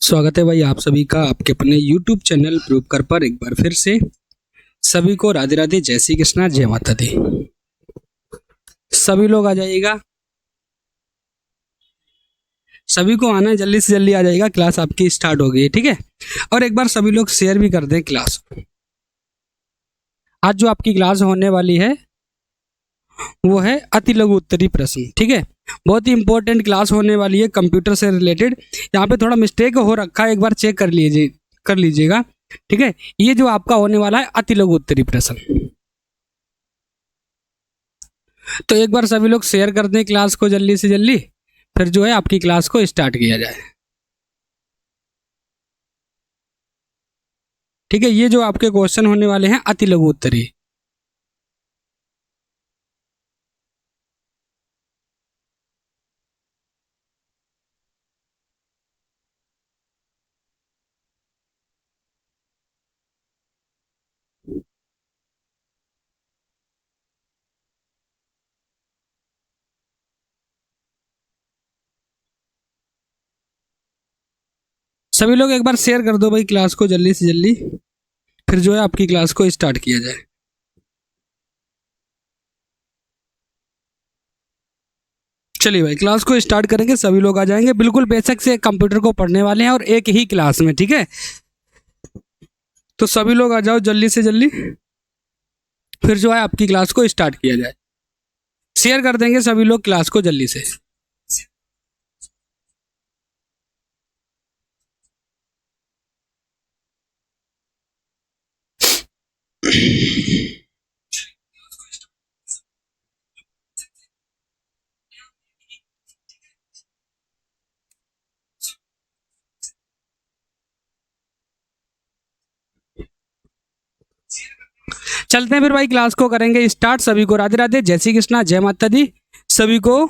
स्वागत है भाई आप सभी का आपके अपने YouTube चैनल प्रूव कर पर एक बार फिर से सभी को राधे राधे, जय श्री कृष्णा, जय माता दी। सभी लोग आ जाइएगा, सभी को आना है, जल्दी से जल्दी आ जाइएगा। क्लास आपकी स्टार्ट हो गई है, ठीक है। और एक बार सभी लोग शेयर भी कर दें क्लास। आज जो आपकी क्लास होने वाली है वो है अति लघु उत्तरी प्रश्न, ठीक है। बहुत ही इंपॉर्टेंट क्लास होने वाली है कंप्यूटर से रिलेटेड। यहाँ पे थोड़ा मिस्टेक हो रखा है, एक बार चेक कर लीजिएगा, ठीक है। ये जो आपका होने वाला है अति लघु उत्तरी प्रश्न, तो एक बार सभी लोग शेयर कर दें क्लास को जल्दी से जल्दी, फिर जो है आपकी क्लास को स्टार्ट किया जाए, ठीक है। ये जो आपके क्वेश्चन होने वाले हैं अति लघु उत्तरी, सभी लोग एक बार शेयर कर दो भाई क्लास को जल्दी से जल्दी, फिर जो है आपकी क्लास को स्टार्ट किया जाए। चलिए भाई क्लास को स्टार्ट करेंगे, सभी लोग आ जाएंगे। बिल्कुल बेसिक से कंप्यूटर को पढ़ने वाले हैं और एक ही क्लास में, ठीक है। तो सभी लोग आ जाओ जल्दी से जल्दी, फिर जो है आपकी क्लास को स्टार्ट किया जाए। शेयर कर देंगे सभी लोग क्लास को जल्दी से। चलते हैं फिर भाई, क्लास को करेंगे स्टार्ट। सभी को राधे राधे, जय श्री कृष्णा, जय माता दी, सभी को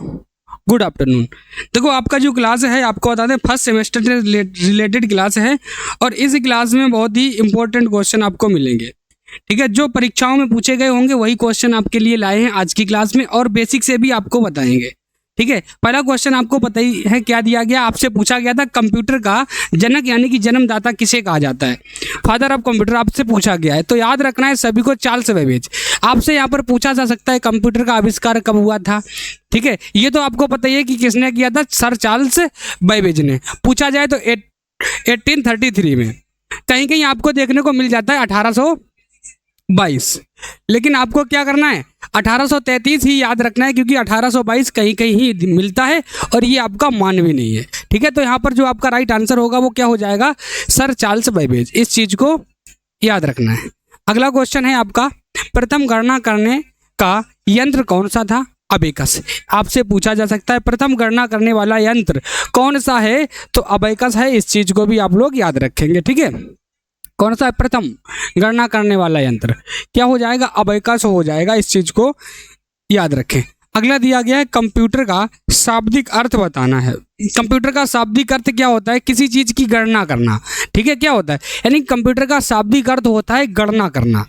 गुड आफ्टरनून। देखो आपका जो क्लास है आपको बता दें फर्स्ट सेमेस्टर से रिलेटेड क्लास है, और इस क्लास में बहुत ही इंपॉर्टेंट क्वेश्चन आपको मिलेंगे, ठीक है। जो परीक्षाओं में पूछे गए होंगे वही क्वेश्चन आपके लिए लाए हैं आज की क्लास में, और बेसिक से भी आपको बताएंगे, ठीक है। पहला क्वेश्चन आपको पता ही है क्या दिया गया, आपसे पूछा गया था कंप्यूटर का जनक यानी कि जन्मदाता किसे कहा जाता है। फादर ऑफ कंप्यूटर आपसे पूछा गया है, तो याद रखना है सभी को चार्ल्स बेबेज। आपसे यहाँ पर पूछा जा सकता है कंप्यूटर का आविष्कार कब हुआ था, ठीक है। ये तो आपको पता ही है कि किसने किया था, सर चार्ल्स बेबेज ने। पूछा जाए तो 1833 में। कहीं कहीं आपको देखने को मिल जाता है 1822, लेकिन आपको क्या करना है 1833 ही याद रखना है, क्योंकि 1822 कहीं कहीं ही मिलता है और ये आपका मानवीय नहीं है, ठीक है। तो यहाँ पर जो आपका राइट आंसर होगा वो क्या हो जाएगा, सर चार्ल्स बेबेज। इस चीज को याद रखना है। अगला क्वेश्चन है आपका, प्रथम गणना करने का यंत्र कौन सा था, अबेकस। आपसे पूछा जा सकता है प्रथम गणना करने वाला यंत्र कौन सा है, तो अबेकस है। इस चीज को भी आप लोग याद रखेंगे, ठीक है। कौन सा है प्रथम गणना करने वाला यंत्र, क्या हो जाएगा, अबेकस हो जाएगा। इस चीज को याद रखें। अगला दिया गया है कंप्यूटर का शाब्दिक अर्थ बताना है। कंप्यूटर का शाब्दिक अर्थ क्या होता है, किसी चीज की गणना करना, ठीक है। क्या होता है, यानी कंप्यूटर का शाब्दिक अर्थ होता है गणना करना।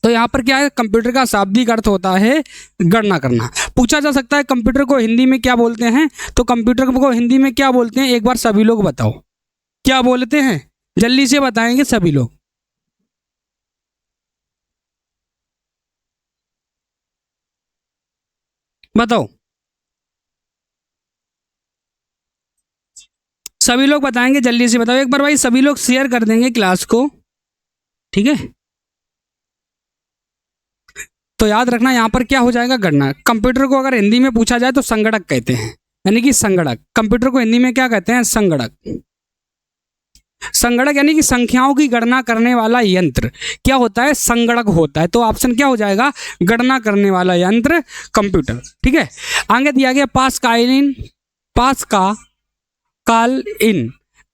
तो यहाँ पर क्या है, कंप्यूटर का शाब्दिक अर्थ होता है गणना करना। पूछा जा सकता है कंप्यूटर को हिंदी में क्या बोलते हैं, तो कंप्यूटर को हिंदी में क्या बोलते हैं, एक बार सभी लोग बताओ क्या बोलते हैं, जल्दी से बताएंगे सभी लोग। बताओ सभी लोग बताएंगे, जल्दी से बताओ एक बार भाई, सभी लोग शेयर कर देंगे क्लास को, ठीक है। तो याद रखना यहाँ पर क्या हो जाएगा, गणना। कंप्यूटर को अगर हिंदी में पूछा जाए तो संगणक कहते हैं, यानी कि संगणक। कंप्यूटर को हिंदी में क्या कहते हैं, संगणक। संगणक यानी कि संख्याओं की गणना करने वाला यंत्र क्या होता है, संगणक होता है। तो ऑप्शन क्या हो जाएगा, गणना करने वाला यंत्र कंप्यूटर, ठीक है। आगे दिया गया पास्कलिन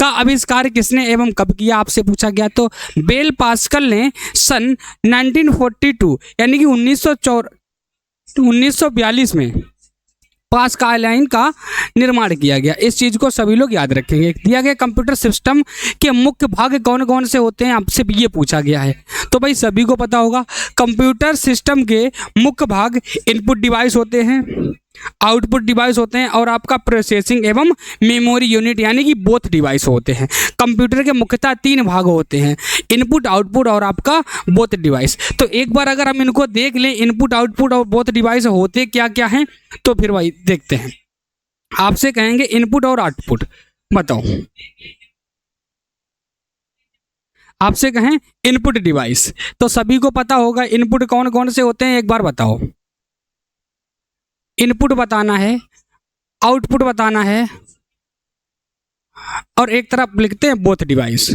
का आविष्कार किसने एवं कब किया, आपसे पूछा गया। तो बेल पास्कल ने सन 1942 यानी कि 1942 में पास्कलाइन का निर्माण किया गया। इस चीज को सभी लोग याद रखेंगे। दिया गया कंप्यूटर सिस्टम के मुख्य भाग कौन कौन से होते हैं, आपसे ये पूछा गया है। तो भाई सभी को पता होगा कंप्यूटर सिस्टम के मुख्य भाग इनपुट डिवाइस होते हैं, आउटपुट डिवाइस होते हैं और आपका प्रोसेसिंग एवं मेमोरी यूनिट यानी कि बोथ डिवाइस होते हैं। कंप्यूटर के मुख्यतः 3 भाग होते हैं, इनपुट, आउटपुट और आपका बोथ डिवाइस। तो एक बार अगर हम इनको देख लें, इनपुट, आउटपुट और बोथ डिवाइस होते क्या क्या हैं, तो फिर भाई देखते हैं। आपसे कहेंगे इनपुट और आउटपुट बताओ, आपसे कहें इनपुट डिवाइस, तो सभी को पता होगा इनपुट कौन कौन से होते हैं, एक बार बताओ। इनपुट बताना है, आउटपुट बताना है और एक तरफ लिखते हैं बोथ डिवाइस,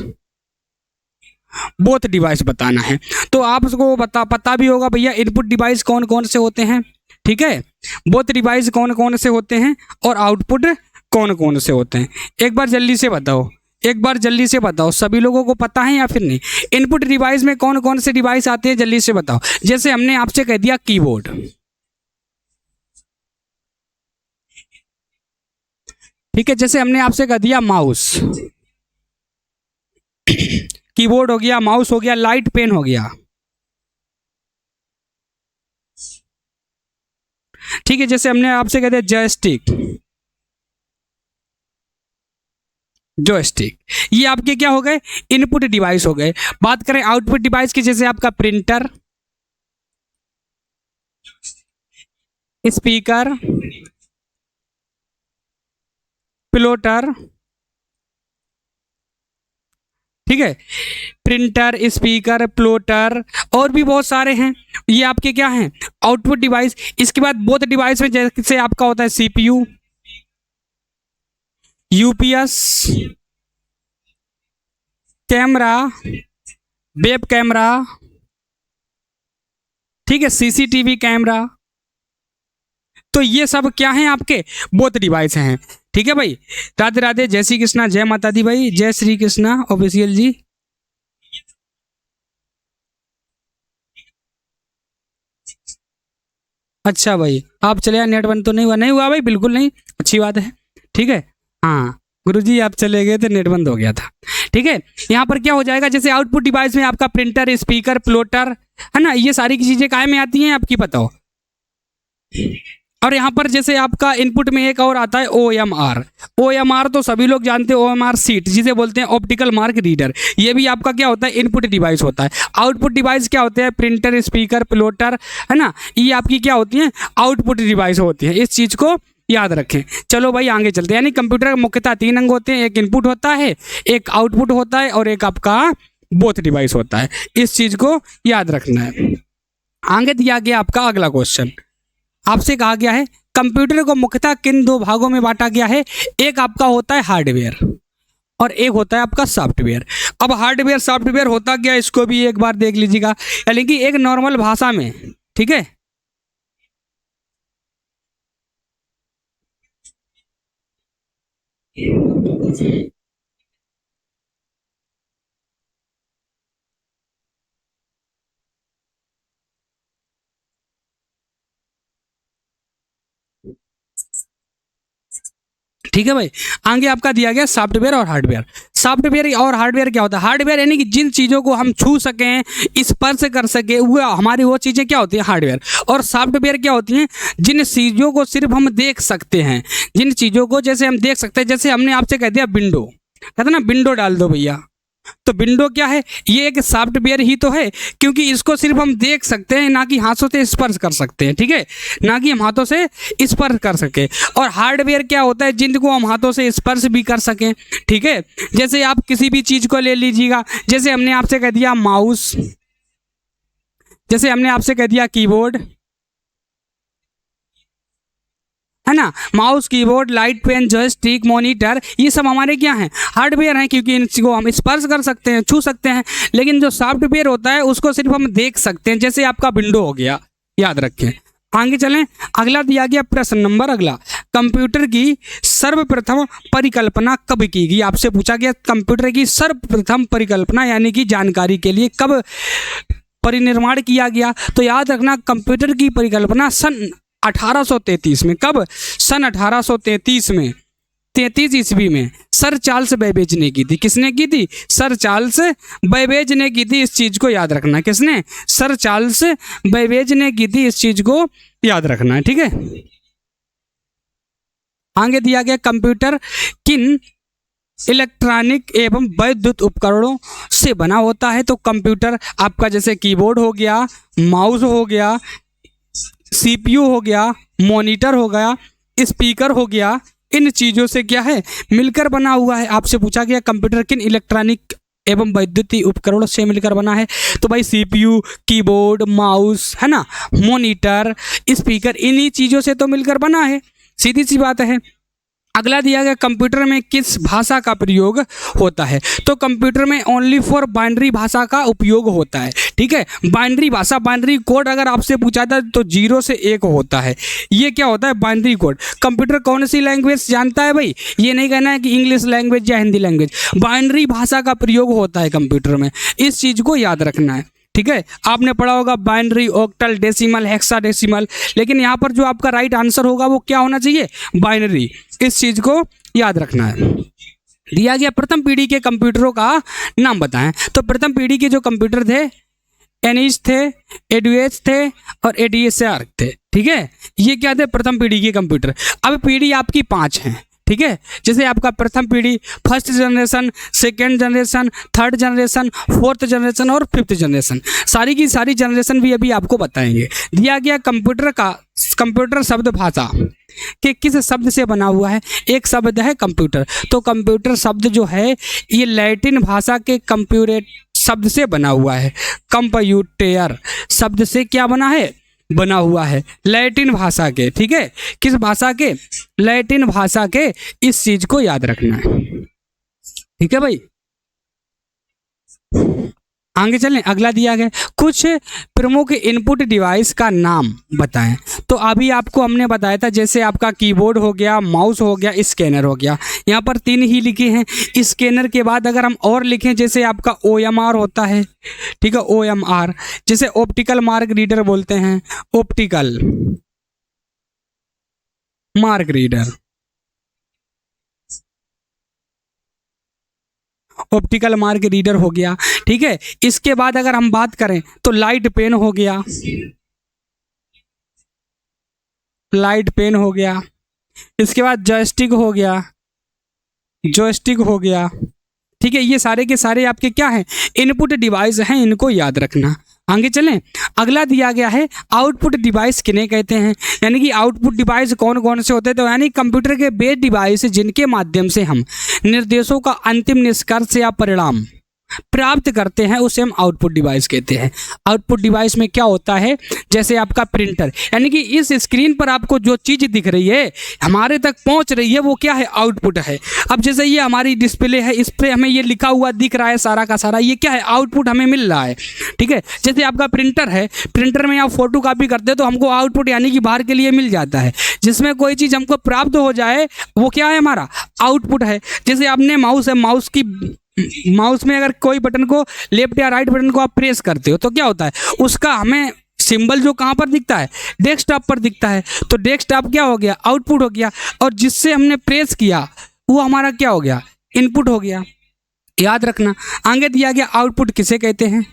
बोथ डिवाइस बताना है। तो आपको पता भी होगा भैया इनपुट डिवाइस कौन कौन से होते हैं, ठीक है, बोथ डिवाइस कौन कौन से होते हैं और आउटपुट कौन कौन से होते हैं। एक बार जल्दी से बताओ, एक बार जल्दी से बताओ, सभी लोगों को पता है या फिर नहीं। इनपुट डिवाइस में कौन कौन से डिवाइस आते हैं, जल्दी से बताओ। जैसे हमने आपसे कह दिया कीबोर्ड, ठीक है, जैसे हमने आपसे कह दिया माउस, कीबोर्ड हो गया, माउस हो गया, लाइट पेन हो गया, ठीक है, जैसे हमने आपसे कह दिया जॉयस्टिक, जॉयस्टिक, ये आपके क्या हो गए, इनपुट डिवाइस हो गए। बात करें आउटपुट डिवाइस की, जैसे आपका प्रिंटर, स्पीकर, प्लॉटर, ठीक है, प्रिंटर, स्पीकर, प्लॉटर और भी बहुत सारे हैं, ये आपके क्या हैं, आउटपुट डिवाइस। इसके बाद बोथ डिवाइस में जैसे आपका होता है CPU, UPS, camera, web camera, ठीक है, सीसीटीवी कैमरा, तो ये सब क्या हैं, आपके बोथ डिवाइस हैं। ठीक है भाई, राधे राधे, जय श्री कृष्णा, जय माता दी भाई, जय श्री कृष्णा ऑफिशियल जी। अच्छा भाई, आप चले आए, नेट बंद तो नहीं हुआ, नहीं हुआ भाई, बिल्कुल नहीं, अच्छी बात है, ठीक है। हाँ गुरुजी आप चले गए थे, नेट बंद हो गया था, ठीक है। यहाँ पर क्या हो जाएगा, जैसे आउटपुट डिवाइस में आपका प्रिंटर, स्पीकर, प्लॉटर, है ना, ये सारी की चीजें काय में आती हैं, आपकी बताओ। और यहाँ पर जैसे आपका इनपुट में एक और आता है OMR, OMR तो सभी लोग जानते हैं, OMR सीट जिसे बोलते हैं ऑप्टिकल मार्क रीडर, ये भी आपका क्या होता है, इनपुट डिवाइस होता है। आउटपुट डिवाइस क्या होते हैं, प्रिंटर, स्पीकर, प्लॉटर, है ना, ये आपकी क्या होती है, आउटपुट डिवाइस होती है, इस चीज़ को याद रखें। चलो भाई आगे चलते हैं। यानी कंप्यूटर का मुख्यतः 3 अंग होते हैं, एक इनपुट होता है, एक आउटपुट होता है और एक आपका बोथ डिवाइस होता है, इस चीज़ को याद रखना है। आगे दिया गया आपका अगला क्वेश्चन, आपसे कहा गया है कंप्यूटर को मुख्यतः किन 2 भागों में बांटा गया है, एक आपका होता है हार्डवेयर और एक होता है आपका सॉफ्टवेयर। अब हार्डवेयर सॉफ्टवेयर होता क्या है, इसको भी एक बार देख लीजिएगा, यानी कि एक नॉर्मल भाषा में, ठीक है, ठीक है भाई। आगे आपका दिया गया सॉफ्टवेयर और हार्डवेयर। सॉफ्टवेयर और हार्डवेयर क्या होता है, हार्डवेयर यानी कि जिन चीज़ों को हम छू सकें, स्पर्श कर सके, वो हमारी वो चीज़ें क्या होती हैं, हार्डवेयर। और सॉफ्टवेयर क्या होती हैं, जिन चीज़ों को सिर्फ हम देख सकते हैं, जिन चीज़ों को जैसे हम देख सकते हैं, जैसे हमने आपसे कह दिया विंडो, कहते ना विंडो डाल दो भैया, तो विंडो क्या है, ये एक सॉफ्टवेयर ही तो है, क्योंकि इसको सिर्फ हम देख सकते हैं, ना कि हाथों से स्पर्श कर सकते हैं, ठीक है, ना कि हम हाथों से स्पर्श कर सके। और हार्डवेयर क्या होता है, जिनको हम हाथों से स्पर्श भी कर सकें, ठीक है। जैसे आप किसी भी चीज़ को ले लीजिएगा, जैसे हमने आपसे कह दिया माउस, जैसे हमने आपसे कह दिया कीबोर्ड, है ना, mouse, keyboard, light pen, joystick, monitor, ये सब हमारे क्या हैं, हार्डवेयर हैं, क्योंकि इनको हम स्पर्श कर सकते हैं, छू सकते हैं। लेकिन जो सॉफ्टवेयर होता है उसको सिर्फ हम देख सकते हैं, जैसे आपका विंडो हो गया, याद रखें। आगे चलें, अगला दिया गया प्रश्न नंबर अगला, कंप्यूटर की सर्वप्रथम परिकल्पना कब की गई, आपसे पूछा गया कंप्यूटर की सर्वप्रथम परिकल्पना यानी कि जानकारी के लिए कब परिनिर्माण किया गया। तो याद रखना, कंप्यूटर की परिकल्पना सन 1833 में, कब, सन 1833 में, 33 ईस्वी में सर चार्ल्स बेबेज ने की थी। किसने की थी, सर चार्ल्स बेबेज ने की थी, इस चीज़ को याद रखना, किसने, सर चार्ल्स बेबेज ने की थी, इस चीज़ को याद रखना है, ठीक है। आगे दिया गया कंप्यूटर किन इलेक्ट्रॉनिक एवं वैद्युत उपकरणों से बना होता है। तो कंप्यूटर आपका जैसे कीबोर्ड हो गया, माउस हो गया, सीपीयू हो गया, मॉनिटर हो गया, स्पीकर हो गया, इन चीज़ों से क्या है मिलकर बना हुआ है। आपसे पूछा गया कंप्यूटर किन इलेक्ट्रॉनिक एवं वैद्युतीय उपकरणों से मिलकर बना है। तो भाई सीपीयू, कीबोर्ड, माउस है ना, मॉनिटर, स्पीकर, इन्हीं चीज़ों से तो मिलकर बना है, सीधी सी बात है। अगला दिया गया कंप्यूटर में किस भाषा का प्रयोग होता है। तो कंप्यूटर में ओनली फॉर बाइनरी भाषा का उपयोग होता है। ठीक है, बाइनरी भाषा, बाइनरी कोड अगर आपसे पूछा था तो 0 से 1 होता है। ये क्या होता है बाइनरी कोड। कंप्यूटर कौन सी लैंग्वेज जानता है भाई, ये नहीं कहना है कि इंग्लिश लैंग्वेज या हिंदी लैंग्वेज, बाइनरी भाषा का प्रयोग होता है कंप्यूटर में, इस चीज़ को याद रखना है। ठीक है, आपने पढ़ा होगा बाइनरी, ऑक्टल, डेसिमल, हेक्साडेसिमल, लेकिन यहाँ पर जो आपका राइट आंसर होगा वो क्या होना चाहिए, बाइनरी, इस चीज़ को याद रखना है। दिया गया प्रथम पीढ़ी के कंप्यूटरों का नाम बताएं। तो प्रथम पीढ़ी के जो कंप्यूटर थे एनिस थे, एडुएस थे और एडीएसआर थे। ठीक है, ये क्या थे प्रथम पीढ़ी के कंप्यूटर। अब पीढ़ी आपकी 5 हैं। ठीक है, जैसे आपका प्रथम पीढ़ी, first generation, second generation, third generation, fourth generation और फिफ्थ जनरेशन, सारी की सारी जनरेशन भी अभी आपको बताएंगे। दिया गया कंप्यूटर शब्द भाषा के किस शब्द से बना हुआ है। एक शब्द है कंप्यूटर, तो कंप्यूटर शब्द जो है ये लैटिन भाषा के कंप्यूटर शब्द से बना हुआ है। कंप्यूटर शब्द से क्या बना है, बना हुआ है लैटिन भाषा के। ठीक है, किस भाषा के, लैटिन भाषा के, इस चीज को याद रखना है। ठीक है भाई, आगे चलें। अगला दिया गया कुछ प्रमुख इनपुट डिवाइस का नाम बताएं। तो अभी आपको हमने बताया था जैसे आपका कीबोर्ड हो गया, माउस हो गया, स्कैनर हो गया, यहाँ पर 3 ही लिखे हैं। स्कैनर के बाद अगर हम और लिखें जैसे आपका OMR होता है। ठीक है, OMR जैसे ऑप्टिकल मार्क रीडर बोलते हैं, optical mark reader, optical mark reader हो गया। ठीक है, इसके बाद अगर हम बात करें तो लाइट पेन हो गया, लाइट पेन हो गया। इसके बाद जॉयस्टिक हो गया, जॉयस्टिक हो गया। ठीक है, ये सारे के सारे आपके क्या हैं, इनपुट डिवाइस हैं, इनको याद रखना। आगे चलें। अगला दिया गया है आउटपुट डिवाइस किन्हें कहते हैं। यानी कि आउटपुट डिवाइस कौन कौन से होते हैं। तो यानी कंप्यूटर के बेस डिवाइस जिनके माध्यम से हम निर्देशों का अंतिम निष्कर्ष या परिणाम प्राप्त करते हैं उसे हम आउटपुट डिवाइस कहते हैं। आउटपुट डिवाइस में क्या होता है, जैसे आपका प्रिंटर, यानी कि इस स्क्रीन पर आपको जो चीज़ दिख रही है हमारे तक पहुंच रही है वो क्या है, आउटपुट है। अब जैसे ये हमारी डिस्प्ले है, इस पर हमें ये लिखा हुआ दिख रहा है सारा का सारा, ये क्या है, आउटपुट हमें मिल रहा है। ठीक है, जैसे आपका प्रिंटर है, प्रिंटर में आप फोटो कॉपी करते हैं तो हमको आउटपुट यानी कि बाहर के लिए मिल जाता है। जिसमें कोई चीज़ हमको प्राप्त हो जाए वो क्या है, हमारा आउटपुट है। जैसे आपने माउस है, माउस में अगर कोई बटन को, लेफ्ट या राइट बटन को आप प्रेस करते हो तो क्या होता है, उसका हमें सिंबल जो कहाँ पर दिखता है, डेस्कटॉप पर दिखता है। तो डेस्कटॉप क्या हो गया, आउटपुट हो गया। और जिससे हमने प्रेस किया वो हमारा क्या हो गया, इनपुट हो गया। याद रखना। आगे दिया गया आउटपुट किसे कहते हैं।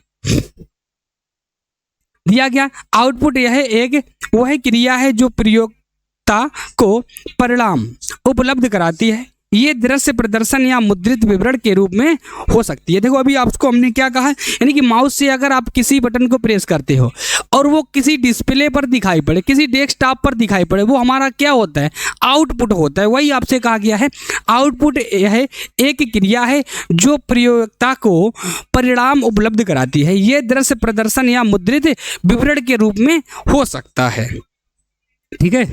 दिया गया आउटपुट यह एक वह क्रिया है जो प्रयोक्ता को परिणाम उपलब्ध कराती है। ये दृश्य प्रदर्शन या मुद्रित विवरण के रूप में हो सकती है। देखो अभी आपको हमने क्या कहा है, यानी कि माउस से अगर आप किसी बटन को प्रेस करते हो और वो किसी डिस्प्ले पर दिखाई पड़े, किसी डेस्कटॉप पर दिखाई पड़े, वो हमारा क्या होता है, आउटपुट होता है। वही आपसे कहा गया है आउटपुट यह एक क्रिया है जो प्रयोक्ता को परिणाम उपलब्ध कराती है। ये दृश्य प्रदर्शन या मुद्रित विवरण के रूप में हो सकता है। ठीक है,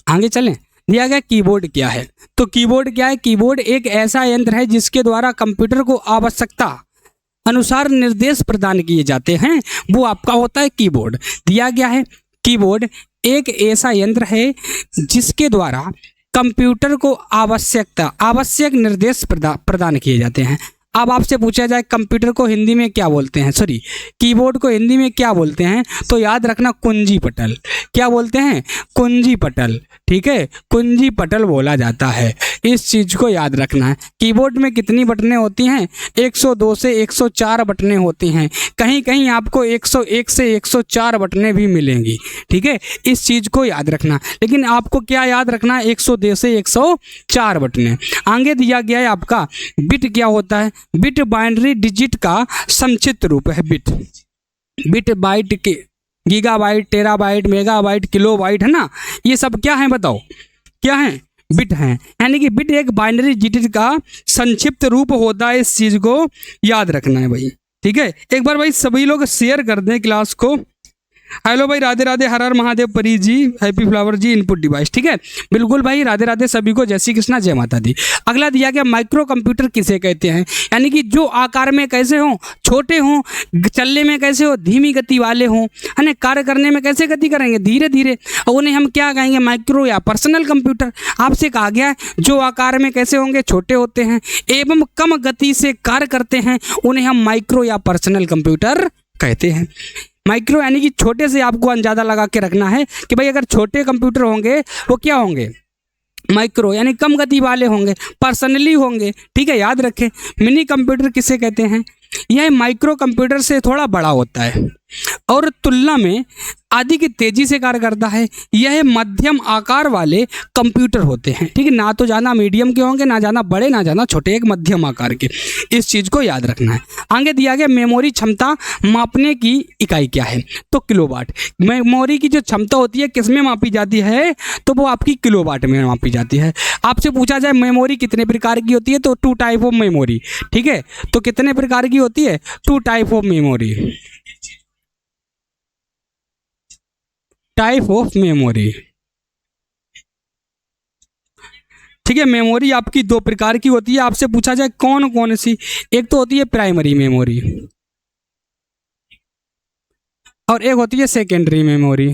आगे चलें। दिया गया कीबोर्ड क्या है। तो कीबोर्ड क्या है, कीबोर्ड एक ऐसा यंत्र है जिसके द्वारा कंप्यूटर को आवश्यकता अनुसार निर्देश प्रदान किए जाते हैं, वो आपका होता है कीबोर्ड। दिया गया है कीबोर्ड एक ऐसा यंत्र है जिसके द्वारा कंप्यूटर को आवश्यक निर्देश प्रदान किए जाते हैं। अब आपसे पूछा जाए कंप्यूटर को हिंदी में क्या बोलते हैं, सॉरी कीबोर्ड को हिंदी में क्या बोलते हैं, तो याद रखना कुंजी पटल। क्या बोलते हैं? कुंजी पटल। ठीक है, कुंजी पटल बोला जाता है। इस चीज़ को याद रखना है। कीबोर्ड में कितनी बटनें होती हैं? 102 से 104 बटनें होती हैं। कहीं कहीं आपको 101 से 104 बटनें भी मिलेंगी। ठीक है, इस चीज़ को याद रखना। लेकिन आपको क्या याद रखना है? 102 से 104 बटनें। आगे दिया गया है आपका बिट क्या होता है? बिट बाइनरी डिजिट का संक्षिप्त रूप है। बिट, बिट बाइट के गीगाबाइट, टेराबाइट, मेगाबाइट, किलोबाइट है ना, ये सब क्या है बताओ? क्या है? बिट हैं। यानी कि बिट एक बाइनरी डिजिट का संक्षिप्त रूप होता है। इस चीज़ को याद रखना है भाई। ठीक है, एक बार भाई सभी लोग शेयर कर दें क्लास को। हेलो भाई, राधे राधे, हर हर महादेव, परी जी, हैप्पी फ्लावर जी, इनपुट डिवाइस। ठीक है, बिल्कुल भाई, राधे राधे सभी को, जय श्री कृष्णा, जय माता दी। अगला दिया गया माइक्रो कंप्यूटर किसे कहते हैं? यानी कि जो आकार में कैसे हों, छोटे हों, चलने में कैसे हो, धीमी गति वाले हों, है ना, कार्य करने में कैसे गति करेंगे, धीरे धीरे, और उन्हें हम क्या कहेंगे? माइक्रो या पर्सनल कंप्यूटर। आपसे कहा गया है जो आकार में कैसे होंगे, छोटे होते हैं एवं कम गति से कार्य करते हैं, उन्हें हम माइक्रो या पर्सनल कंप्यूटर कहते हैं। माइक्रो यानी कि छोटे से आपको अंदाजा लगा के रखना है कि भाई अगर छोटे कंप्यूटर होंगे वो क्या होंगे? माइक्रो यानी कम गति वाले होंगे, पर्सनली होंगे। ठीक है, याद रखें। मिनी कंप्यूटर किसे कहते हैं? यह माइक्रो कंप्यूटर से थोड़ा बड़ा होता है और तुलना में आदि की तेजी से कार्य करता है। यह मध्यम आकार वाले कंप्यूटर होते हैं। ठीक है, ना तो ज़्यादा मीडियम के होंगे, ना ज़्यादा बड़े, ना ज़्यादा छोटे, एक मध्यम आकार के। इस चीज़ को याद रखना है। आगे दिया गया मेमोरी क्षमता मापने की इकाई क्या है? तो किलोवाट। मेमोरी की जो क्षमता होती है किस में मापी जाती है? तो वो आपकी किलोवाट में मापी जाती है। आपसे पूछा जाए मेमोरी कितने प्रकार की होती है? तो 2 टाइप ऑफ मेमोरी। ठीक है, तो कितने प्रकार की होती है? 2 type of memory. Type of memory. ठीक है, मेमोरी आपकी 2 प्रकार की होती है। आपसे पूछा जाए कौन कौन सी? एक तो होती है प्राइमरी मेमोरी और एक होती है सेकेंडरी मेमोरी।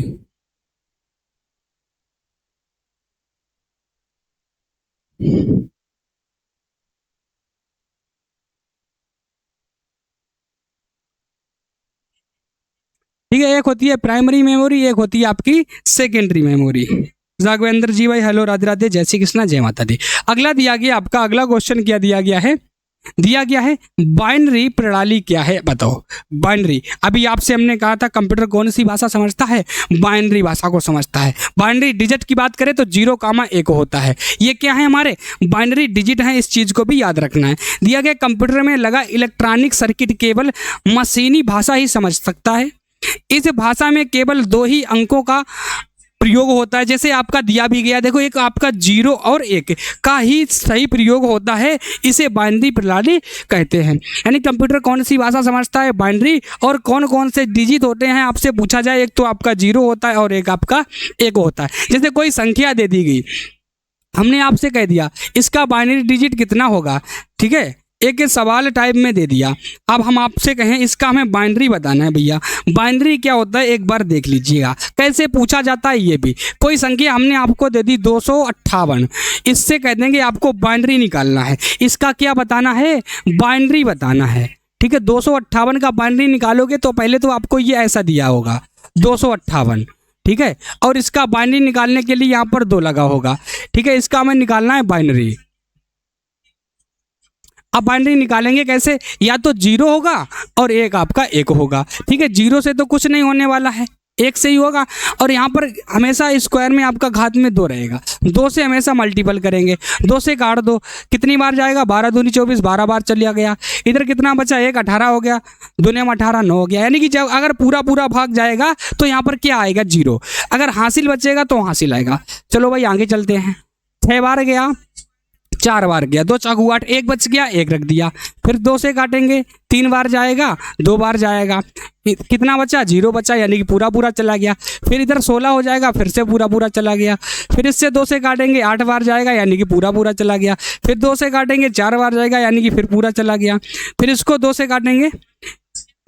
ठीक है, एक होती है प्राइमरी मेमोरी, एक होती है आपकी सेकेंडरी मेमोरी। जागवेंद्र जी भाई, हेलो, राधे राधे, जय श्री कृष्णा, जय माता दी। अगला दिया गया आपका, अगला क्वेश्चन क्या दिया गया है? दिया गया है बाइनरी प्रणाली क्या है? बताओ। बाइनरी, अभी आपसे हमने कहा था कंप्यूटर कौन सी भाषा समझता है? बाइनरी भाषा को समझता है। बाइनरी डिजिट की बात करें तो 0,1 होता है। ये क्या है? हमारे बाइनरी डिजिट है। इस चीज़ को भी याद रखना है। दिया गया कंप्यूटर में लगा इलेक्ट्रॉनिक सर्किट केवल मशीनी भाषा ही समझ सकता है। इस भाषा में केवल 2 ही अंकों का प्रयोग होता है। जैसे आपका दिया भी गया, देखो, एक आपका 0 और 1 का ही सही प्रयोग होता है। इसे बाइनरी प्रणाली कहते हैं। यानी कंप्यूटर कौन सी भाषा समझता है? बाइनरी। और कौन कौन से डिजिट होते हैं आपसे पूछा जाए? एक तो आपका 0 होता है और एक आपका 1 होता है। जैसे कोई संख्या दे दी गई, हमने आपसे कह दिया इसका बाइनरी डिजिट कितना होगा। ठीक है, एक सवाल टाइप में दे दिया। अब हम आपसे कहें इसका हमें बाइनरी बताना है। भैया बाइनरी क्या होता है एक बार देख लीजिएगा, कैसे पूछा जाता है। ये भी कोई संख्या हमने आपको दे दी 258, इससे कह देंगे आपको बाइनरी निकालना है। इसका क्या बताना है? बाइनरी बताना है। ठीक है, 258 का बाइनरी निकालोगे तो पहले तो आपको ये ऐसा दिया होगा 258। ठीक है, और इसका बाइनरी निकालने के लिए यहाँ पर 2 लगा होगा। ठीक है, इसका हमें निकालना है बाइनरी। अब बाइनरी निकालेंगे कैसे? या तो 0 होगा और एक आपका 1 होगा। ठीक है, 0 से तो कुछ नहीं होने वाला है, 1 से ही होगा। और यहाँ पर हमेशा स्क्वायर में आपका घात में 2 रहेगा। 2 से हमेशा मल्टीपल करेंगे, 2 से काट दो, कितनी बार जाएगा? 12 दूनी 24, 12 बार चलिया गया। इधर कितना बचा? 1, 18 हो गया, दुनिया में 18, 9 हो गया। यानी कि जब अगर पूरा पूरा भाग जाएगा तो यहाँ पर क्या आएगा? 0। अगर हासिल बचेगा तो हासिल आएगा। चलो भाई आगे चलते हैं। 6 बार गया, 4 बार गया, 2 चाकू 8, 1 बच गया, 1 रख दिया। फिर 2 से काटेंगे, 3 बार जाएगा, 2 बार जाएगा, कितना बचा? 0 बचा, यानी कि पूरा पूरा चला गया। फिर इधर 16 हो जाएगा, फिर से पूरा पूरा चला गया। फिर इससे 2 से काटेंगे, 8 बार जाएगा, यानी कि पूरा पूरा चला गया। फिर 2 से काटेंगे, 4 बार जाएगा, यानी कि फिर पूरा चला गया। फिर इसको 2 से काटेंगे,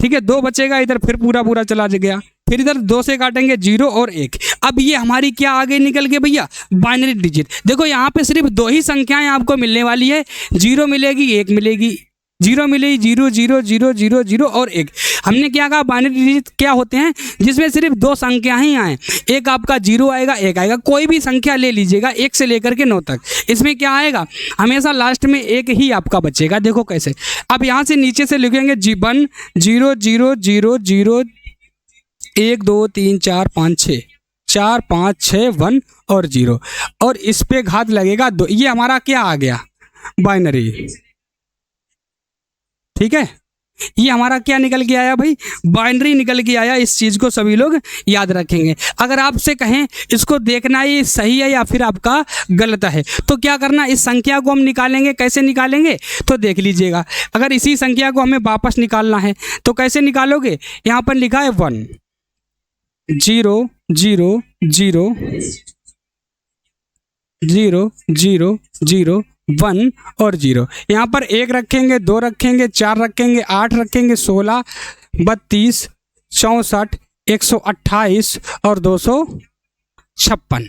ठीक है, 2 बचेगा, इधर फिर पूरा पूरा चला गया। फिर इधर 2 से काटेंगे, 0 और 1। अब ये हमारी क्या आगे निकल गए भैया? Binary digit. देखो यहाँ पे सिर्फ 2 ही संख्याएं आपको मिलने वाली है, 0 मिलेगी, 1 मिलेगी, जीरो मिली, 0 0 0 0 0 और 1। हमने क्या कहा, बाइनरी डिजिट क्या होते हैं जिसमें सिर्फ 2 संख्या ही आए, एक आपका 0 आएगा, 1 आएगा। कोई भी संख्या ले लीजिएगा 1 से लेकर के 9 तक, इसमें क्या आएगा, हमेशा लास्ट में 1 ही आपका बचेगा। देखो कैसे, अब यहाँ से नीचे से लिखेंगे 1 0 0 0 0 1 2 3 4 5 6 4 5 6 1 और 0, और इस पे घात लगेगा 2। ये हमारा क्या आ गया, बाइनरी। ठीक है, ये हमारा क्या निकल के आया भाई, बाइनरी निकल के आया। इस चीज़ को सभी लोग याद रखेंगे। अगर आपसे कहें इसको देखना ये सही है या फिर आपका गलत है, तो क्या करना, इस संख्या को हम निकालेंगे। कैसे निकालेंगे, तो देख लीजिएगा। अगर इसी संख्या को हमें वापस निकालना है तो कैसे निकालोगे, यहाँ पर लिखा है 1 0 0 0 0 0 0 1 और 0। यहाँ पर 1 रखेंगे, 2 रखेंगे, 4 रखेंगे, 8 रखेंगे, 16 32 64 128 और 256।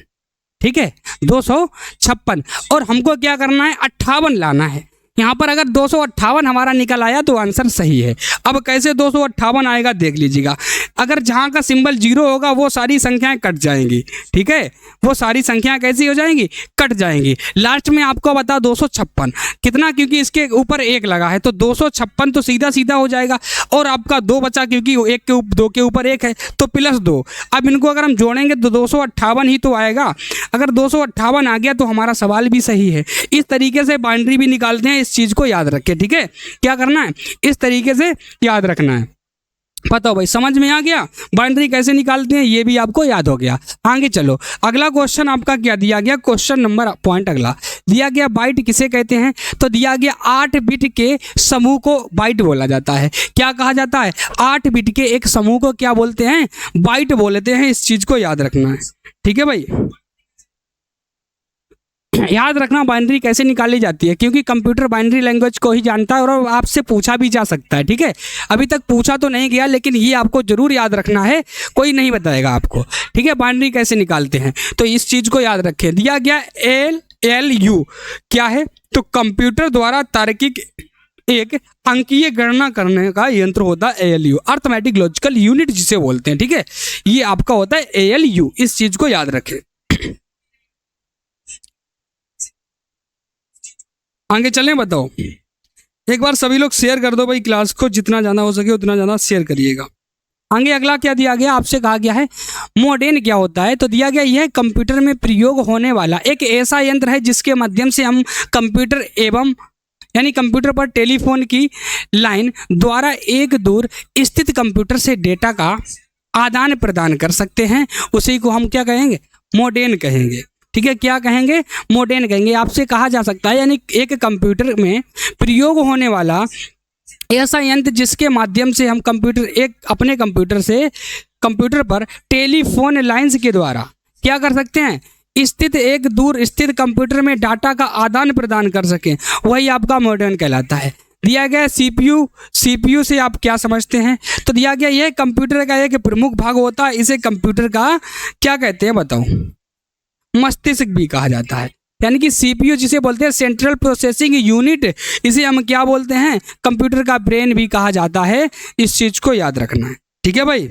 ठीक है, 256। और हमको क्या करना है, 58 लाना है। यहाँ पर अगर 258 हमारा निकल आया तो आंसर सही है। अब कैसे 258 आएगा देख लीजिएगा। अगर जहाँ का सिंबल 0 होगा वो सारी संख्याएं कट जाएंगी। ठीक है, वो सारी संख्याएं कैसी हो जाएंगी, कट जाएंगी। लास्ट में आपको बता 256 कितना, क्योंकि इसके ऊपर 1 लगा है तो 256 तो सीधा सीधा हो जाएगा। और आपका 2 बचा क्योंकि 2 के ऊपर 1 है तो +2। अब इनको अगर हम जोड़ेंगे तो 258 ही तो आएगा। अगर 258 आ गया तो हमारा सवाल भी सही है। इस तरीके से बाइनरी भी निकालते हैं। इस चीज़ को याद रखें। ठीक है, क्या करना है, इस तरीके से याद रखना है। बताओ भाई, समझ में आ गया बाइनरी कैसे निकालते हैं, ये भी आपको याद हो गया। आगे चलो, अगला क्वेश्चन आपका क्या दिया गया, क्वेश्चन नंबर पॉइंट अगला दिया गया, बाइट किसे कहते हैं। तो दिया गया 8 बिट के समूह को बाइट बोला जाता है। क्या कहा जाता है, 8 बिट के एक समूह को क्या बोलते हैं, बाइट बोलते हैं। इस चीज़ को याद रखना है। ठीक है भाई, याद रखना बाइनरी कैसे निकाली जाती है, क्योंकि कंप्यूटर बाइनरी लैंग्वेज को ही जानता है और आपसे पूछा भी जा सकता है। ठीक है, अभी तक पूछा तो नहीं गया, लेकिन ये आपको जरूर याद रखना है, कोई नहीं बताएगा आपको। ठीक है, बाइनरी कैसे निकालते हैं तो इस चीज़ को याद रखें। दिया गया ALU क्या है, तो कंप्यूटर द्वारा तार्किक एक अंकीय गणना करने का यंत्र होता है ALU, अर्थमेटिक लॉजिकल यूनिट जिसे बोलते हैं। ठीक है, ये आपका होता है ALU, इस चीज़ को याद रखें। आगे चलें, बताओ एक बार सभी लोग शेयर कर दो भाई क्लास को, जितना ज़्यादा हो सके उतना ज़्यादा शेयर करिएगा। आगे अगला क्या दिया गया, आपसे कहा गया है मोडेम क्या होता है। तो दिया गया यह कंप्यूटर में प्रयोग होने वाला एक ऐसा यंत्र है जिसके माध्यम से हम कंप्यूटर एवं यानी कंप्यूटर पर टेलीफोन की लाइन द्वारा एक दूर स्थित कंप्यूटर से डेटा का आदान प्रदान कर सकते हैं। उसी को हम क्या कहेंगे, मोडेम कहेंगे। ठीक है, क्या कहेंगे, मोडेम कहेंगे। आपसे कहा जा सकता है यानी एक कंप्यूटर में प्रयोग होने वाला ऐसा यंत्र जिसके माध्यम से हम अपने कंप्यूटर से कंप्यूटर पर टेलीफोन लाइंस के द्वारा क्या कर सकते हैं, स्थित एक दूर स्थित कंप्यूटर में डाटा का आदान प्रदान कर सकें, वही आपका मोडेम कहलाता है। दिया गया CPU से आप क्या समझते हैं, तो दिया गया यह कंप्यूटर का एक प्रमुख भाग होता है। इसे कंप्यूटर का क्या कहते हैं बताओ, मस्तिष्क भी कहा जाता है। यानी कि CPU जिसे बोलते हैं सेंट्रल प्रोसेसिंग यूनिट, इसे हम क्या बोलते हैं, कंप्यूटर का ब्रेन भी कहा जाता है। इस चीज को याद रखना है। ठीक है भाई,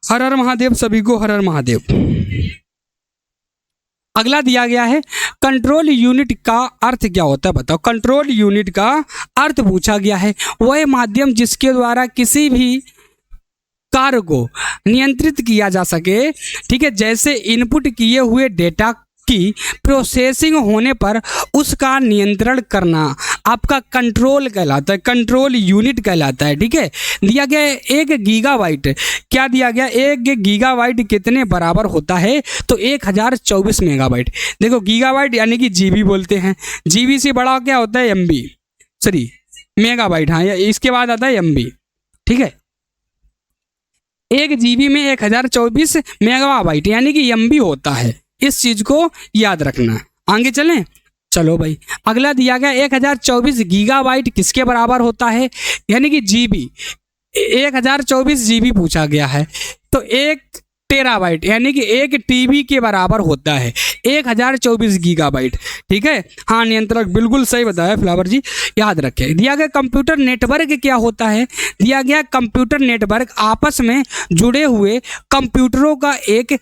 हर हर महादेव, सभी को हर हर महादेव। अगला दिया गया है कंट्रोल यूनिट का अर्थ क्या होता है बताओ। कंट्रोल यूनिट का अर्थ पूछा गया है, वह माध्यम जिसके द्वारा किसी भी कार्य को नियंत्रित किया जा सके। ठीक है, जैसे इनपुट किए हुए डेटा की प्रोसेसिंग होने पर उसका नियंत्रण करना आपका कंट्रोल कहलाता है, कंट्रोल यूनिट कहलाता है। ठीक है, दिया गया है 1 गीगाबाइट, क्या दिया गया, 1 गीगाबाइट कितने बराबर होता है, तो 1024 मेगाबाइट। देखो गीगाबाइट यानी कि जीबी बोलते हैं, जीबी से बड़ा क्या होता है एमबी, सॉरी मेगाबाइट, हाँ इसके बाद आता है एमबी। ठीक है, 1 जीबी में 1024 मेगाबाइट यानी कि एमबी होता है। इस चीज को याद रखना। आगे चलें, चलो भाई अगला दिया गया 1024 गीगाबाइट किसके बराबर होता है, यानी कि जीबी, 1024 जीबी पूछा गया है। तो 1 टेराबाइट, यानी कि 1 टीबी के बराबर होता है, 1024 गीगाबाइट। ठीक है, हाँ नियंत्रक बिल्कुल सही बताया फ्लावर जी, याद रखें। दिया गया कंप्यूटर नेटवर्क क्या होता है? दिया गया कंप्यूटर नेटवर्क आपस में जुड़े हुए कंप्यूटरों का एक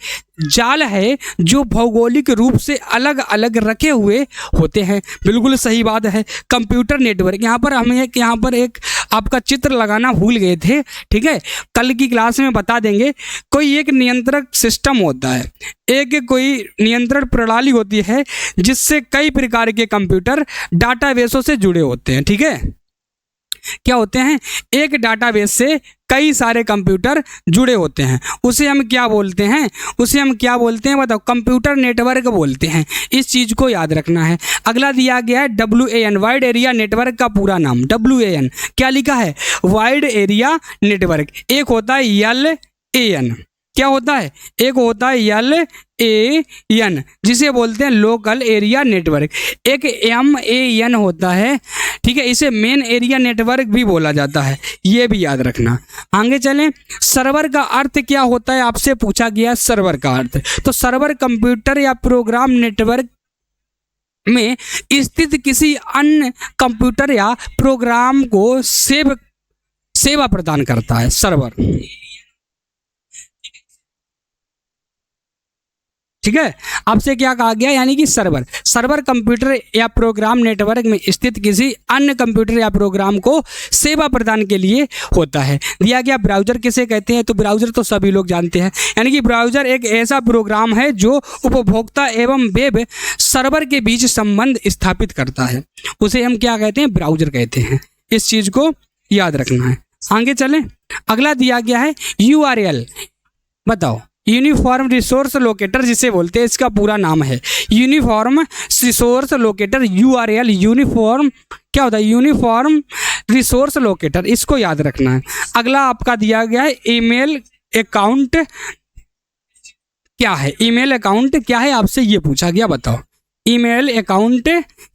जाल है जो भौगोलिक रूप से अलग अलग रखे हुए होते हैं। बिल्कुल सही बात है, कंप्यूटर नेटवर्क। यहाँ पर एक आपका चित्र लगाना भूल गए थे। ठीक है, कल की क्लास में बता देंगे। कोई एक नियंत्रक सिस्टम होता है, एक कोई नियंत्रण प्रणाली होती है जिससे कई प्रकार के कंप्यूटर डाटाबेसों से जुड़े होते हैं। ठीक है, क्या होते हैं? एक डाटाबेस से कई सारे कंप्यूटर जुड़े होते हैं, उसे हम क्या बोलते हैं? बताओ, कंप्यूटर नेटवर्क बोलते हैं। इस चीज़ को याद रखना है। अगला दिया गया है WAN, वाइड एरिया नेटवर्क का पूरा नाम। WAN क्या लिखा है? Wide area network. एक होता है LAN, क्या होता है? एक होता है LAN जिसे बोलते हैं लोकल एरिया नेटवर्क। एक MAN होता है, ठीक है, इसे मेन एरिया नेटवर्क भी बोला जाता है, ये भी याद रखना। आगे चलें, सर्वर का अर्थ क्या होता है? आपसे पूछा गया सर्वर का अर्थ। तो सर्वर कंप्यूटर या प्रोग्राम नेटवर्क में स्थित किसी अन्य कंप्यूटर या प्रोग्राम को सेवा प्रदान करता है, सर्वर। ठीक है, आपसे क्या कहा गया? यानी कि सर्वर कंप्यूटर या प्रोग्राम नेटवर्क में स्थित किसी अन्य कंप्यूटर या प्रोग्राम को सेवा प्रदान के लिए होता है। दिया गया ब्राउज़र किसे कहते हैं? तो ब्राउज़र तो सभी लोग जानते हैं, यानी कि ब्राउज़र एक ऐसा प्रोग्राम है जो उपभोक्ता एवं वेब सर्वर के बीच संबंध स्थापित करता है, उसे हम क्या कहते हैं? ब्राउज़र कहते हैं। इस चीज़ को याद रखना है। आगे चलें, अगला दिया गया है URL। बताओ, यूनिफॉर्म रिसोर्स लोकेटर जिसे बोलते हैं, इसका पूरा नाम है uniform resource locator, URL। Uniform क्या होता है? यूनिफॉर्म रिसोर्स लोकेटर, इसको याद रखना है। अगला आपका दिया गया है ईमेल अकाउंट क्या है? ईमेल अकाउंट क्या है? आपसे ये पूछा गया, बताओ ईमेल अकाउंट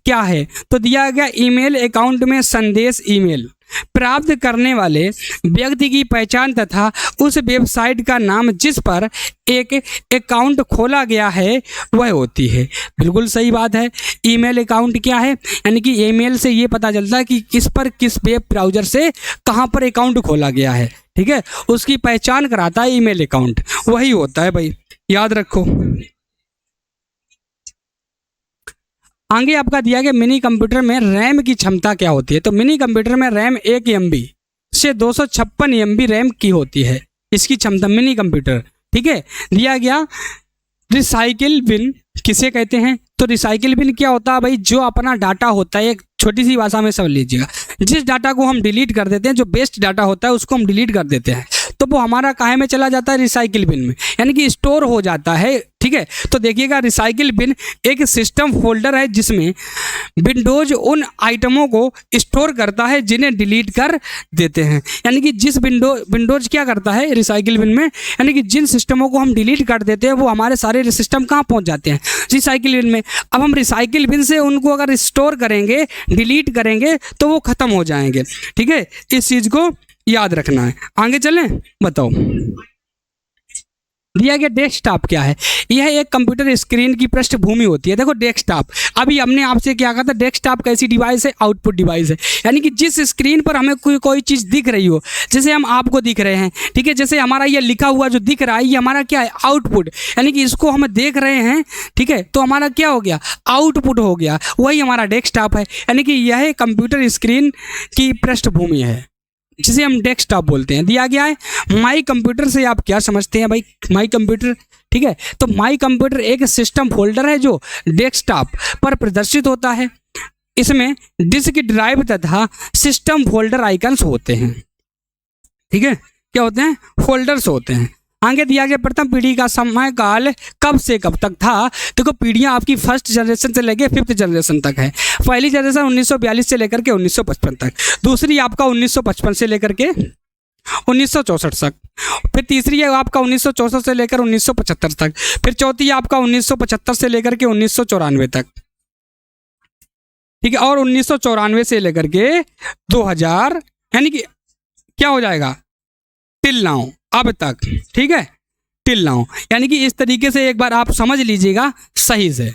क्या है? तो दिया गया ईमेल अकाउंट में संदेश ईमेल प्राप्त करने वाले व्यक्ति की पहचान तथा उस वेबसाइट का नाम जिस पर एक अकाउंट खोला गया है वह होती है। बिल्कुल सही बात है। ईमेल अकाउंट क्या है? यानी कि ईमेल से ये पता चलता है कि किस वेब ब्राउज़र से कहाँ पर अकाउंट खोला गया है। ठीक है, उसकी पहचान कराता है ईमेल अकाउंट, वही होता है भाई, याद रखो। आगे आपका दिया गया मिनी कंप्यूटर में रैम की क्षमता क्या होती है? तो मिनी कंप्यूटर में रैम 1 MB से 256 MB रैम की होती है, इसकी क्षमता मिनी कंप्यूटर। ठीक है, दिया गया रिसाइकिल बिन किसे कहते हैं? तो रिसाइकिल बिन क्या होता है भाई? जो अपना डाटा होता है, एक छोटी सी भाषा में समझ लीजिएगा, जिस डाटा को हम डिलीट कर देते हैं, जो बेस्ट डाटा होता है उसको हम डिलीट कर देते हैं, तो वो हमारा काहे में चला जाता है? रिसाइकिल बिन में, यानी कि स्टोर हो जाता है। ठीक है, तो देखिएगा रिसाइकिल बिन एक सिस्टम फोल्डर है जिसमें विंडोज उन आइटमों को स्टोर करता है जिन्हें डिलीट कर देते हैं। यानी कि जिस विंडोज क्या करता है रिसाइकिल बिन में, यानी कि जिन सिस्टमों को हम डिलीट कर देते हैं वो हमारे सारे सिस्टम कहाँ पहुँच जाते हैं? रिसाइकिल बिन में। अब हम रिसाइकिल बिन से उनको अगर स्टोर करेंगे, डिलीट करेंगे तो वो ख़त्म हो जाएंगे। ठीक है, इस चीज़ को याद रखना है। आगे चलें, बताओ दिया गया डेस्कटॉप क्या है? यह एक कंप्यूटर स्क्रीन की पृष्ठभूमि होती है। देखो डेस्कटॉप, अभी हमने आपसे क्या कहा था? डेस्कटॉप कैसी डिवाइस है? आउटपुट डिवाइस है, यानी कि जिस स्क्रीन पर हमें कोई चीज़ दिख रही हो, जैसे हम आपको दिख रहे हैं, ठीक है, जैसे हमारा ये लिखा हुआ जो दिख रहा है ये हमारा क्या है? आउटपुट, यानी कि इसको हम देख रहे हैं, ठीक है, तो हमारा क्या हो गया? आउटपुट हो गया, वही हमारा डेस्कटॉप है। यानी कि यह कंप्यूटर स्क्रीन की पृष्ठभूमि है जिसे हम डेस्कटॉप बोलते हैं। दिया गया है माई कंप्यूटर से आप क्या समझते हैं भाई? माई कंप्यूटर, ठीक है, तो माई कंप्यूटर एक सिस्टम फोल्डर है जो डेस्कटॉप पर प्रदर्शित होता है। इसमें डिस्क ड्राइव तथा सिस्टम फोल्डर आइकन्स होते हैं। ठीक है, क्या होते हैं? फोल्डर्स होते हैं। आगे दिया गया प्रथम पीढ़ी का समय काल कब से कब तक था? देखो पीढ़ियाँ आपकी फर्स्ट जनरेशन से लेकर 5th जनरेशन तक है। पहली जनरेशन 1942 से लेकर के 1955 तक, दूसरी आपका 1955 से लेकर के 1964 तक, फिर तीसरी है आपका 1964 से लेकर 1975 तक, फिर चौथी आपका 1975 से लेकर के 1994 तक। ठीक है, और 1994 से लेकर के 2000, यानी कि क्या हो जाएगा? टिल नाउ, अब तक। ठीक है, टिल नाउ। यानी कि इस तरीके से एक बार आप समझ लीजिएगा सही से।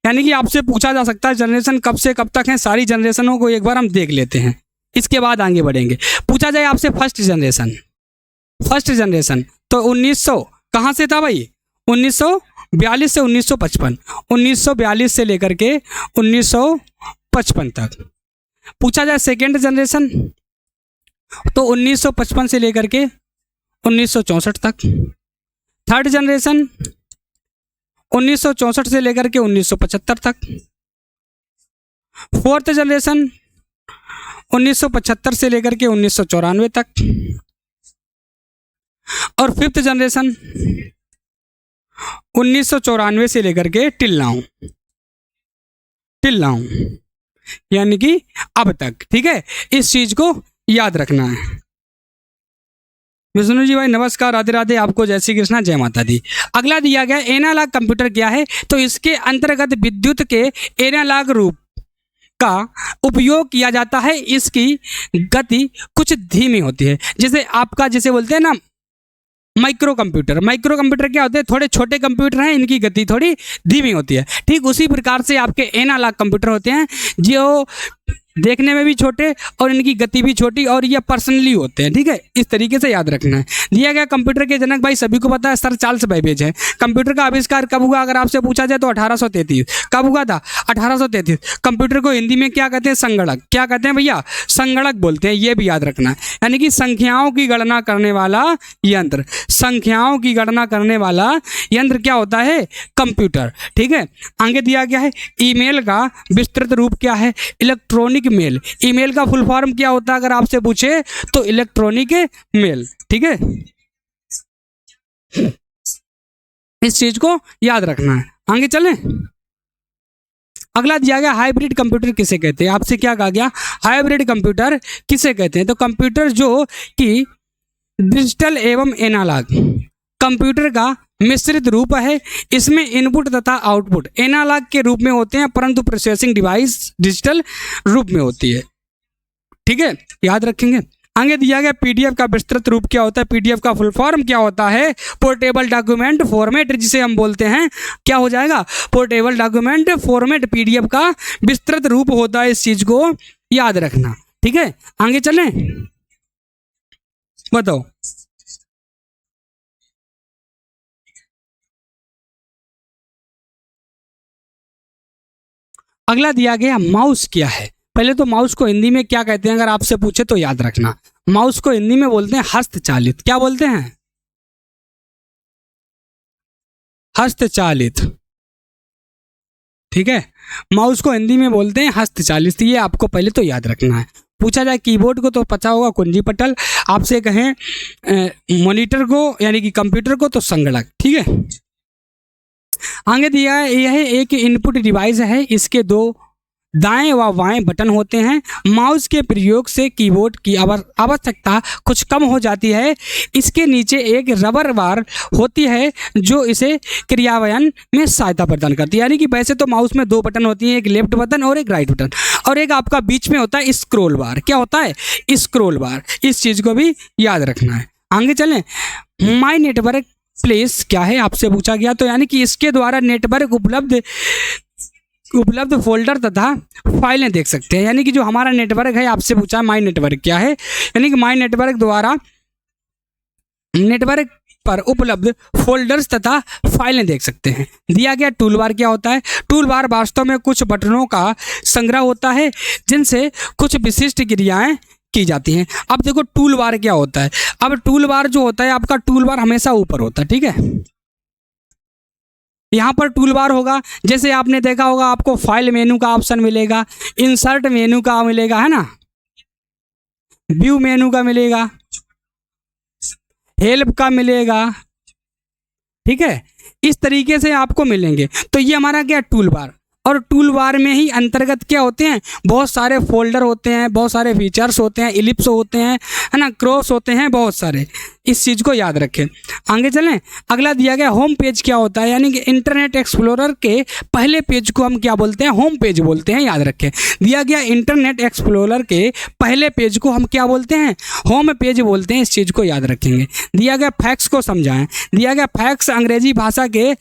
यानी कि आपसे पूछा जा सकता है जनरेशन कब से कब तक है, सारी जनरेशनों को एक बार हम देख लेते हैं, इसके बाद आगे बढ़ेंगे। पूछा जाए आपसे फर्स्ट जनरेशन तो 1900 कहाँ से था भाई, 1942 से 1955, 1942 से लेकर के 1955 तक। पूछा जाए सेकेंड जनरेशन तो 1955 से लेकर के 1964 तक। थर्ड जनरेशन 1964 से लेकर के 1975 तक। फोर्थ जनरेशन 1975 से लेकर के 1994 तक। और फिफ्थ जनरेशन 1994 से लेकर के टिल नाउ, यानी कि अब तक। ठीक है, इस चीज को याद रखना है। विष्णु जी भाई नमस्कार, राधे राधे, आपको जय श्री कृष्णा, जय माता दी। अगला दिया गया एनालॉग कंप्यूटर क्या है, तो इसके अंतर्गत विद्युत के एनालॉग रूप का उपयोग किया जाता है। इसकी गति कुछ धीमी होती है। जैसे आपका जैसे बोलते हैं ना माइक्रो कंप्यूटर क्या होते हैं, थोड़े छोटे कंप्यूटर हैं, इनकी गति थोड़ी धीमी होती है। ठीक उसी प्रकार से आपके एनालॉग कंप्यूटर होते हैं जो देखने में भी छोटे और इनकी गति भी छोटी और ये पर्सनली होते हैं। ठीक है, इस तरीके से याद रखना है। दिया गया कंप्यूटर के जनक भाई सभी को पता है सर चार्ल्स बेबेज है। कंप्यूटर का आविष्कार कब हुआ अगर आपसे पूछा जाए तो 1833। कब हुआ था, 1833। कंप्यूटर को हिंदी में क्या कहते हैं, संगणक। क्या कहते हैं भैया, संगणक बोलते हैं, ये भी याद रखना है। यानी कि संख्याओं की गणना करने वाला यंत्र, संख्याओं की गणना करने वाला यंत्र क्या होता है, कंप्यूटर। ठीक है, आगे दिया गया है ईमेल का विस्तृत रूप क्या है, इलेक्ट्रॉनिक मेल। ईमेल का फुल फॉर्म क्या होता है अगर आपसे पूछे तो इलेक्ट्रॉनिक मेल। ठीक है, इस चीज को याद रखना है। आगे चलें, अगला दिया गया हाइब्रिड कंप्यूटर किसे कहते हैं। आपसे क्या कहा गया, हाइब्रिड कंप्यूटर किसे कहते हैं। तो कंप्यूटर जो कि डिजिटल एवं एनालॉग कंप्यूटर का मिश्रित रूप है। इसमें इनपुट तथा आउटपुट एनालॉग के रूप में होते हैं, परंतु प्रोसेसिंग डिवाइस डिजिटल रूप में होती है। ठीक है, याद रखेंगे। आगे दिया गया पीडीएफ का विस्तृत रूप क्या होता है। पीडीएफ का फुल फॉर्म क्या होता है, पोर्टेबल डॉक्यूमेंट फॉर्मेट, जिसे हम बोलते हैं क्या हो जाएगा, पोर्टेबल डॉक्यूमेंट फॉर्मेट। पीडीएफ का विस्तृत रूप होता है, इस चीज को याद रखना। ठीक है, आगे चलें, बताओ। अगला दिया गया माउस क्या है। पहले तो माउस को हिंदी में क्या कहते हैं अगर आपसे पूछे तो याद रखना। माउस को हिंदी में बोलते हैं हस्तचालित। क्या बोलते हैं, हस्तचालित। ठीक है, माउस को हिंदी में बोलते हैं हस्तचालित, ये आपको पहले तो याद रखना है। पूछा जाए कीबोर्ड को तो पता होगा कुंजी पटल। आपसे कहें मॉनिटर को यानी कि कंप्यूटर को तो संगणक। ठीक है, आगे दिया है यह एक इनपुट डिवाइस है। इसके दो दाएं व बाएं बटन होते हैं। माउस के प्रयोग से कीबोर्ड की आवश्यकता कुछ कम हो जाती है। इसके नीचे एक रबर बार होती है जो इसे क्रियान्वयन में सहायता प्रदान करती है। यानी कि वैसे तो माउस में दो बटन होती हैं, एक लेफ्ट बटन और एक राइट बटन, और एक आपका बीच में होता है स्क्रॉल बार। क्या होता है, स्क्रॉल बार। इस चीज़ को भी याद रखना है। आगे चलें, माई नेटवर्क प्लेस क्या है आपसे पूछा गया। तो यानी कि इसके द्वारा नेटवर्क उपलब्ध फोल्डर तथा फाइलें देख सकते हैं। यानी कि जो हमारा नेटवर्क है, आपसे पूछा माई नेटवर्क क्या है, यानी कि माई नेटवर्क द्वारा नेटवर्क पर उपलब्ध फोल्डर्स तथा फाइलें देख सकते हैं। दिया गया टूल बार क्या होता है। टूल बार वास्तव में कुछ बटनों का संग्रह होता है जिनसे कुछ विशिष्ट क्रियाएं की जाती हैं। अब देखो टूल बार क्या होता है। अब टूल बार जो होता है आपका, टूल बार हमेशा ऊपर होता है। ठीक है, यहाँ पर टूल बार होगा। जैसे आपने देखा होगा आपको फाइल मेनू का ऑप्शन मिलेगा, इंसर्ट मेनू का मिलेगा, है ना, व्यू मेनू का मिलेगा, हेल्प का मिलेगा। ठीक है, इस तरीके से आपको मिलेंगे। तो ये हमारा क्या टूल बार। और टूल बार में ही अंतर्गत क्या होते हैं, बहुत सारे फोल्डर होते हैं, बहुत सारे फीचर्स होते हैं, इलिप्स होते हैं, है ना, क्रॉस होते हैं, बहुत सारे। इस चीज़ को याद रखें। आगे चलें। अगला दिया गया होम पेज क्या होता है, यानी कि इंटरनेट एक्सप्लोरर के पहले पेज को हम क्या बोलते हैं, होम पेज बोलते हैं, याद रखें। दिया गया इंटरनेट एक्सप्लोरर के पहले पेज को हम क्या बोलते हैं, होम पेज बोलते हैं, इस चीज़ को याद रखेंगे। दिया गया फैक्स को समझाएं। दिया गया फैक्स अंग्रेजी भाषा के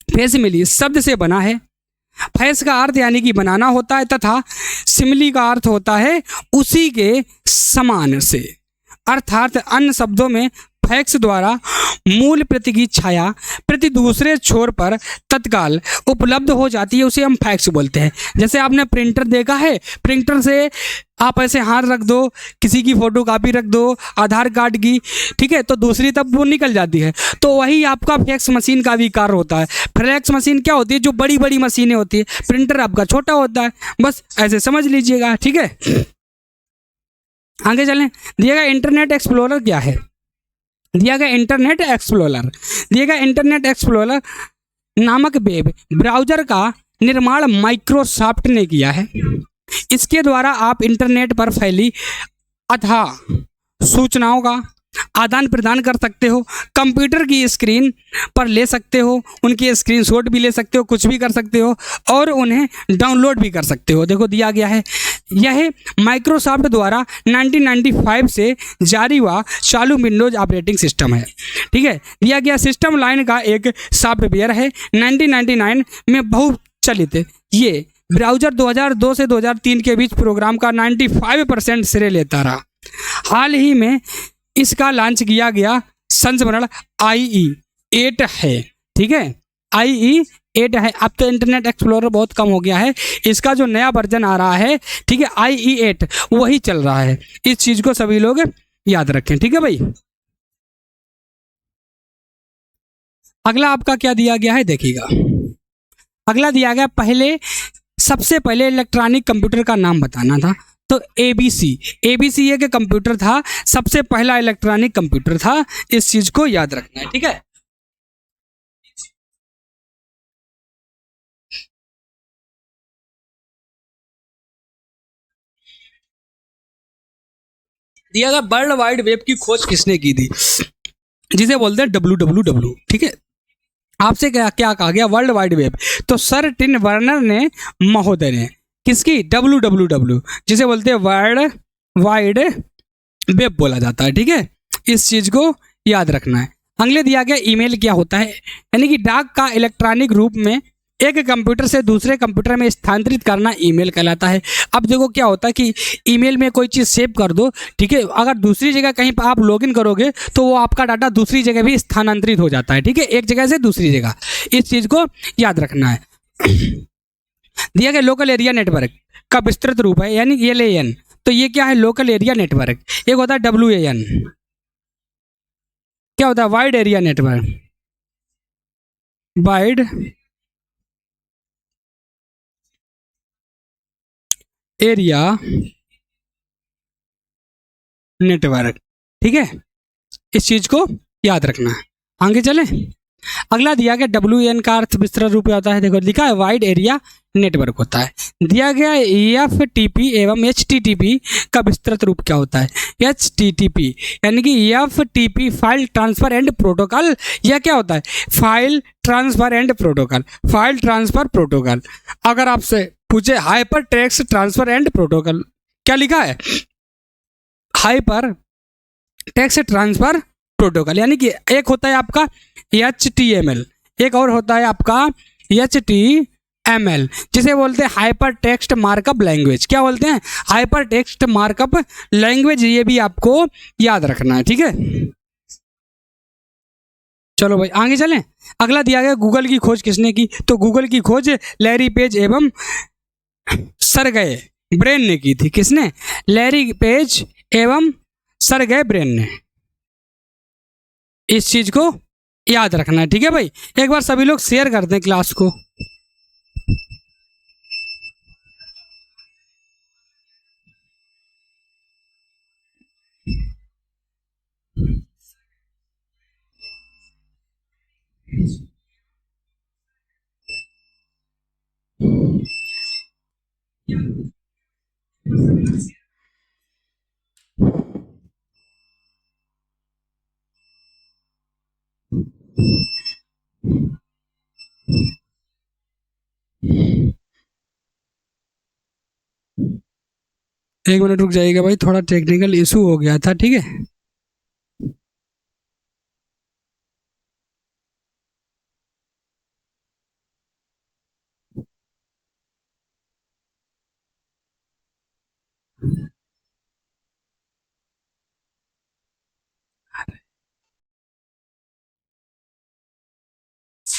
फेसिमिली शब्द से बना है। फैस का अर्थ यानी कि बनाना होता है, तथा सिमिली का अर्थ होता है उसी के समान से, अर्थात अन्य शब्दों में फैक्स द्वारा मूल प्रति की छाया प्रति दूसरे छोर पर तत्काल उपलब्ध हो जाती है, उसे हम फैक्स बोलते हैं। जैसे आपने प्रिंटर देखा है, प्रिंटर से आप ऐसे हाथ रख दो, किसी की फोटो कॉपी रख दो, आधार कार्ड की, ठीक है, तो दूसरी तब वो निकल जाती है। तो वही आपका फैक्स मशीन का भी कार्य होता है। फैक्स मशीन क्या होती है, जो बड़ी बड़ी मशीनें होती है, प्रिंटर आपका छोटा होता है, बस ऐसे समझ लीजिएगा, ठीक है। आगे चलें। दिया गया इंटरनेट एक्सप्लोरर क्या है। दिया गया इंटरनेट एक्सप्लोरर नामक वेब ब्राउज़र का निर्माण माइक्रोसॉफ्ट ने किया है। इसके द्वारा आप इंटरनेट पर फैली अथाह सूचनाओं का आदान प्रदान कर सकते हो, कंप्यूटर की स्क्रीन पर ले सकते हो, उनकी स्क्रीनशॉट भी ले सकते हो, कुछ भी कर सकते हो, और उन्हें डाउनलोड भी कर सकते हो। देखो दिया गया है, यह माइक्रोसॉफ्ट द्वारा 1995 से जारी हुआ चालू विंडोज ऑपरेटिंग सिस्टम है, ठीक है। दिया गया सिस्टम लाइन का एक सॉफ्टवेयर है, 1999 में बहुत चलित ये ब्राउज़र 2002 से 2003 के बीच प्रोग्राम का 95% श्रेय लेता रहा। हाल ही में इसका लॉन्च किया गया संस्करण IE8 है, ठीक है, IE8 है। अब तो इंटरनेट एक्सप्लोरर बहुत कम हो गया है, इसका जो नया वर्जन आ रहा है, ठीक है, IE8 वही चल रहा है। इस चीज़ को सभी लोग याद रखें, ठीक है भाई। अगला आपका क्या दिया गया है, देखिएगा। अगला दिया गया, सबसे पहले इलेक्ट्रॉनिक कंप्यूटर का नाम बताना था, तो ABC एक कंप्यूटर था, सबसे पहला इलेक्ट्रॉनिक कंप्यूटर था, इस चीज को याद रखना है, ठीक है। दिया गया वर्ल्ड वाइड वेब की खोज किसने की थी, जिसे बोलते हैं WWW, ठीक है। आपसे क्या क्या कहा गया, वर्ल्ड वाइड वेब, तो सर टिम वर्नर ने महोदय ने किसकी, WWW, जिसे बोलते हैं वर्ल्ड वाइड वेब बोला जाता है, ठीक है। इस चीज को याद रखना है। अगले दिया गया ईमेल क्या होता है, यानी कि डाक का इलेक्ट्रॉनिक रूप में एक कंप्यूटर से दूसरे कंप्यूटर में स्थानांतरित करना ईमेल कहलाता है। अब देखो क्या होता है कि ईमेल में कोई चीज़ सेव कर दो, ठीक है, अगर दूसरी जगह कहीं पर आप लॉगिन करोगे तो वो आपका डाटा दूसरी जगह भी स्थानांतरित हो जाता है, ठीक है, एक जगह से दूसरी जगह। इस चीज़ को याद रखना है। दिया गया लोकल एरिया नेटवर्क का विस्तृत रूप है, यानी LAN, तो ये क्या है, लोकल एरिया नेटवर्क। एक होता है WAN, क्या होता है, wide area network, wide area network, ठीक है। इस चीज को याद रखना है। आगे चले। अगला दिया गया WAN का अर्थ विस्तृत रूप में होता है, देखो लिखा है वाइड एरिया नेटवर्क होता है। दिया गया FTP एवं HTTP का विस्तृत रूप क्या होता है, HTTP, यानी कि FTP file transfer and protocol. यह क्या होता है, file transfer and protocol, file transfer protocol. अगर आपसे पूछे hyper text transfer and protocol, क्या लिखा है, हाइपर टेक्स्ट ट्रांसफर प्रोटोकॉल, यानी कि एक होता है आपका HTML, एक और होता है आपका HTML, जिसे बोलते हैं हाइपर टेक्स्ट मार्कअप लैंग्वेज। क्या बोलते हैं, हाइपर टेक्स्ट मार्कअप लैंग्वेज, ये भी आपको याद रखना है, ठीक है। चलो भाई आगे चलें। अगला दिया गया गूगल की खोज किसने की, तो गूगल की खोज लैरी पेज एवं सरगेय ब्रेन ने की थी। किसने, लैरी पेज एवं सरगेय ब्रेन ने। इस चीज को याद रखना है, ठीक है भाई। एक बार सभी लोग शेयर कर दें क्लास को। एक मिनट रुक जाइएगा भाई, थोड़ा टेक्निकल इशू हो गया था, ठीक है।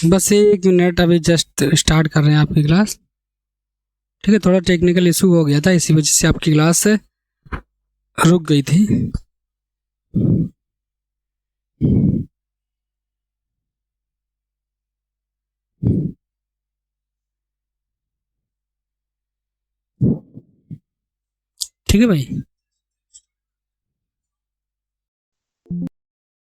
बस 1 मिनट, अभी जस्ट स्टार्ट कर रहे हैं आपकी क्लास। ठीक है, थोड़ा टेक्निकल इशू हो गया था, इसी वजह से आपकी क्लास रुक गई थी। ठीक है भाई।